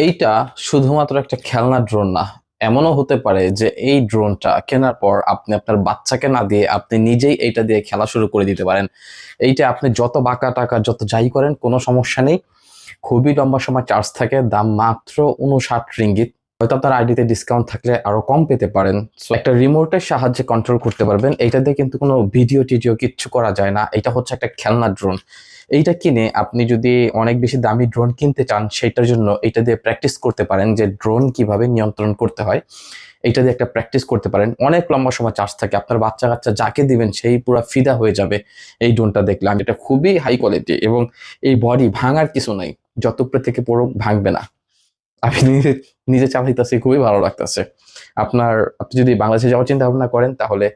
এইটা শুধুমাত্র একটা খেলনা ড্রোন না, এমনও হতে পারে যে এই ড্রোনটা কেনার পর আপনি আপনার বাচ্চাকে না দিয়ে আপনি নিজেই এইটা দিয়ে খেলা শুরু করে দিতে পারেন। এইটা আপনি যত বাঁকা টাকা যত যাই করেন কোনো সমস্যা নেই। খুবই লম্বা সময় চার্জ থাকে, দাম মাত্র 59 রিঙ্গিত। হয়তো আপনার আইডিতে ডিসকাউন্ট থাকলে আরো কম পেতে পারেন। সো একটা রিমোটের সাহায্যে কন্ট্রোল করতে পারবেন। এইটা দিয়ে কিন্তু কোনো ভিডিও টিডিও কিচ্ছু করা যায় না, এটা হচ্ছে একটা খেলনা ড্রোন। এইটা কিনে আপনি যদি অনেক বেশি দামি ড্রোন কিনতে চান, সেটার জন্য এটা দিয়ে প্র্যাকটিস করতে পারেন যে ড্রোন কিভাবে নিয়ন্ত্রণ করতে হয়। এইটা দিয়ে একটা প্র্যাকটিস করতে পারেন। অনেক লম্বা সময় চার্জ থাকে, আপনার বাচ্চা কাচ্চা যাকে দিবেন সেই পুরো ফিদা হয়ে যাবে এই ড্রোনটা দেখলে। আমি এটা খুবই হাই কোয়ালিটি এবং এই বডি ভাঙার কিছু নাই, যত উপরে থেকে পড়ুক ভাঙবে না। আমি নিজে নিজে চালাইতেছি, খুবই ভালো লাগতেছে। আপনি যদি বাংলাদেশে যাওয়ার চিন্তা ভাবনা করেন তাহলে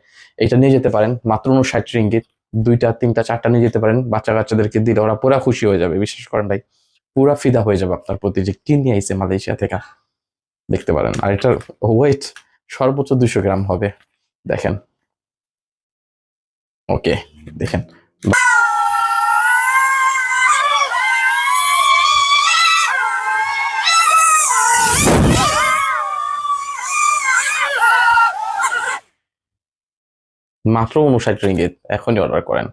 এটা নিয়ে যেতে পারেন, মাত্র 59 রিঙ্গিত। 2টা 3টা 4টা নিয়ে যেতে পারেন, বাচ্চা কাচ্চাদেরকে দিলে ওরা পুরা খুশি হয়ে যাবে। বিশ্বাস করেন ভাই, পুরা ফিদা হয়ে যাবে আপনার প্রতি যে কি নিয়ে আইছে মালয়েশিয়া থেকে। দেখতে পারেন। আর এটার ওয়েট সর্বোচ্চ 200 গ্রাম হবে। দেখেন। ওকে, দেখেন। মাত্র 59 রিঙ্গিত, এখনই অর্ডার করেন।